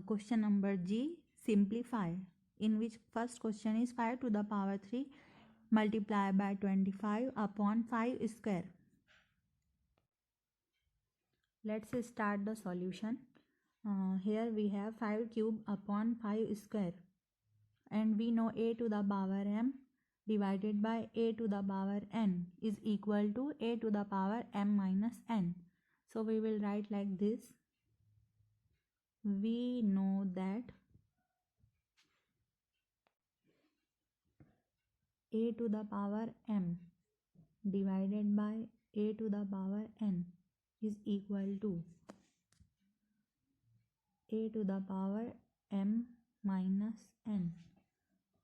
Question number G, simplify, in which first question is 5 to the power 3 multiplied by 25 upon 5 square. Let's start the solution. Here we have 5 cube upon 5 square, and we know a to the power m divided by a to the power n is equal to a to the power m minus n. So we will write like this. We know that a to the power m divided by a to the power n is equal to a to the power m minus n.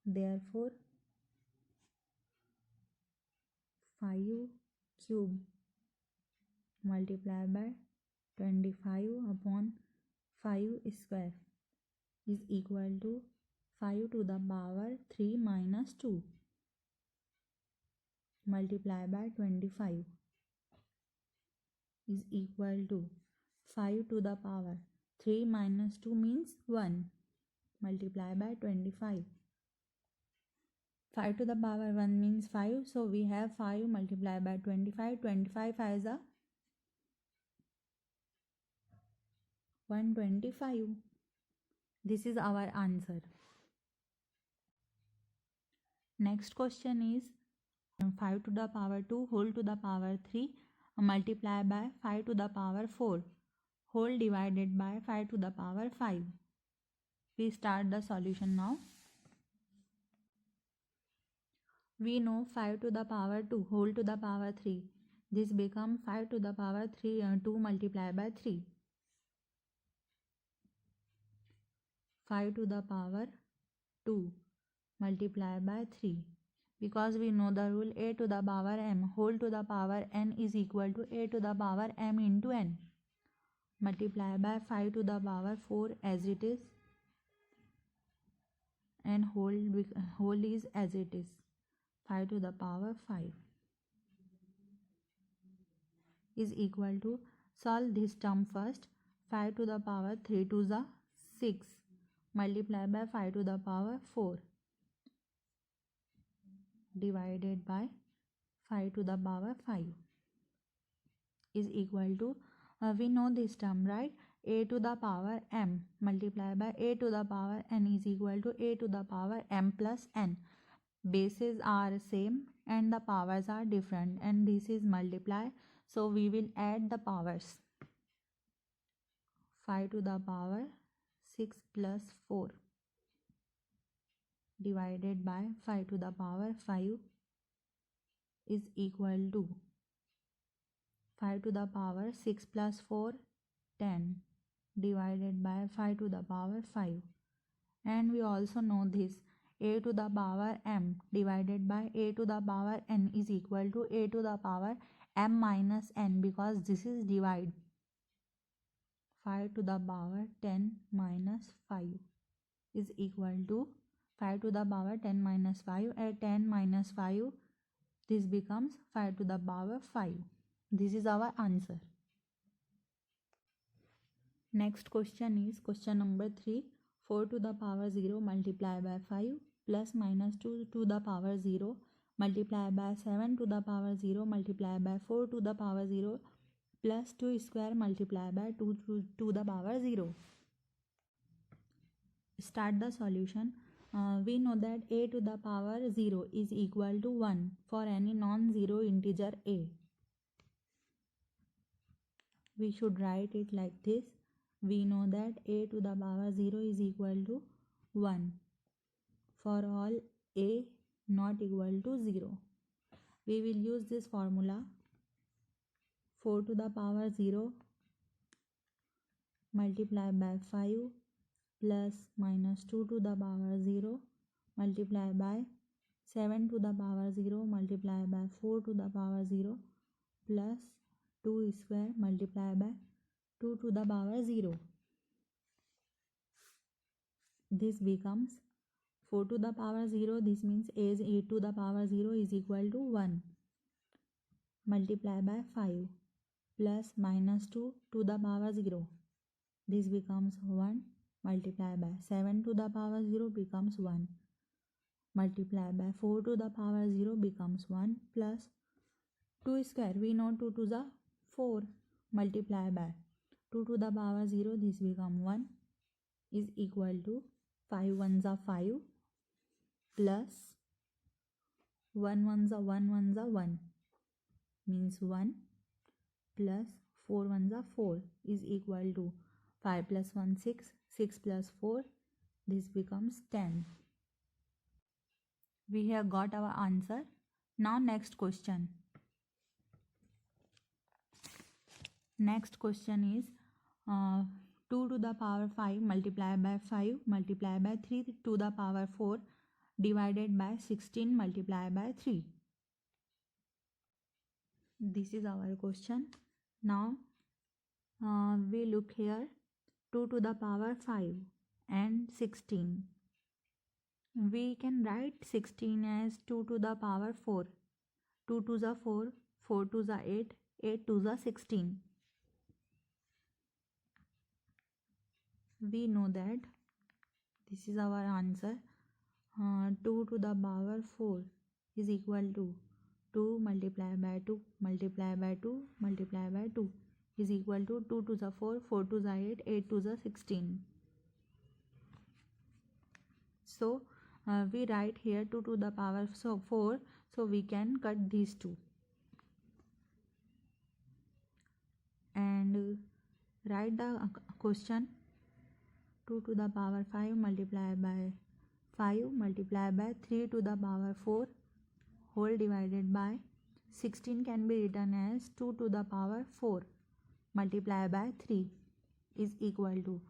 Therefore, 5 cube multiplied by 25 upon 5 square is equal to 5 to the power 3 minus 2 multiplied by 25 is equal to 5 to the power 3 minus 2 means 1 multiplied by 25. 5 to the power 1 means 5, so we have 5 multiplied by 25. 25 as a 125. This is our answer. Next question is 5 to the power 2 whole to the power 3 multiplied by 5 to the power 4 whole divided by 5 to the power 5. We start the solution now. We know 5 to the power 2 whole to the power 3. This becomes 5 to the power 2 multiplied by 3. 5 to the power 2 multiplied by 3. Because we know the rule a to the power m whole to the power n is equal to a to the power m into n. Multiplied by 5 to the power 4 as it is, and whole is as it is. 5 to the power 5 is equal to, solve this term first. 5 to the power 3 to the 6 multiplied by 5 to the power 4 divided by 5 to the power 5 is equal to, we know this term, right? A to the power m multiplied by a to the power n is equal to a to the power m plus n. Bases are same and the powers are different, and this is multiply, so we will add the powers. 5 to the power 6 plus 4 divided by 5 to the power 5 is equal to 5 to the power 6 plus 4 10 divided by 5 to the power 5. And we also know this, a to the power m divided by a to the power n is equal to a to the power m minus n, because this is divide. 5 to the power 10 minus 5 is equal to 5 to the power 10 minus 5. At 10 minus 5, this becomes 5 to the power 5. This is our answer. Next question is question number 3. 4 to the power 0 multiplied by 5 plus minus 2 to the power 0 multiplied by 7 to the power 0 multiplied by 4 to the power 0 plus 2 square multiplied by 2 to the power 0. Start the solution. We know that a to the power 0 is equal to 1 for any non-zero integer a. We should write it like this. We know that a to the power 0 is equal to 1 for all a not equal to 0. We will use this formula. 4 to the power 0 multiplied by 5 plus minus 2 to the power 0 multiplied by 7 to the power 0 multiplied by 4 to the power 0 plus 2 square multiplied by 2 to the power 0. This becomes 4 to the power 0. This means a to the power 0 is equal to 1 multiplied by 5 plus minus 2 to the power 0. This becomes 1 multiply by 7 to the power 0 becomes 1, multiply by 4 to the power 0 becomes 1 plus 2 square, we know 2 to the 4, multiply by 2 to the power 0, this become 1 is equal to 5 ones are 5 plus 1 ones are 1 means 1 plus 4 ones are 4 is equal to 5 plus 1 6, 6 plus 4, this becomes 10. We have got our answer. Now next question. Next question is 2 to the power 5 multiplied by 5 multiplied by 3 to the power 4 divided by 16 multiplied by 3. This is our question. Now we look here 2 to the power 5 and 16. We can write 16 as 2 to the power 4. 2 to the 4, 4 to the 8, 8 to the 16. We know that this is our answer. 2 to the power 4 is equal to 2 multiplied by 2 multiplied by 2 multiplied by 2 is equal to 2 to the 4, 4 to the 8, 8 to the 16. So we write here 2 to the power 4, so we can cut these two and write the question. 2 to the power 5 multiplied by 5 multiplied by 3 to the power 4 whole divided by 16 can be written as 2 to the power 4 multiplied by 3 is equal to,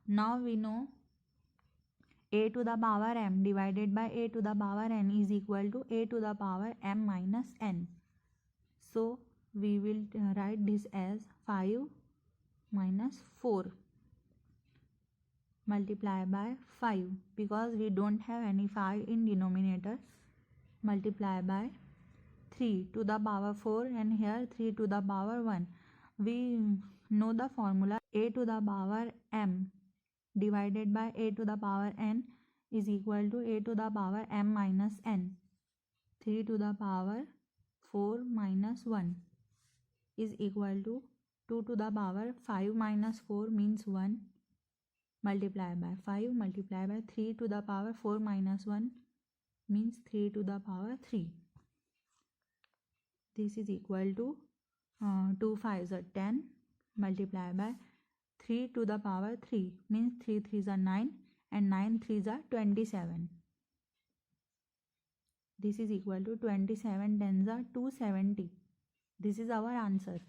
now we know a to the power m divided by a to the power n is equal to a to the power m minus n. So we will write this as 5 minus 4 multiply by 5 because we don't have any 5 in denominator, multiply by 3 to the power 4 and here 3 to the power 1. We know the formula a to the power m divided by a to the power n is equal to a to the power m minus n. 3 to the power 4 minus 1 is equal to 2 to the power 5 minus 4 means 1 multiply by 5 multiply by 3 to the power 4 minus 1 means 3 to the power 3. This is equal to 2 5s are 10 multiply by 3 to the power 3 means 3 3s are 9 and 9 3s are 27. This is equal to 27 10s are 270. This is our answer.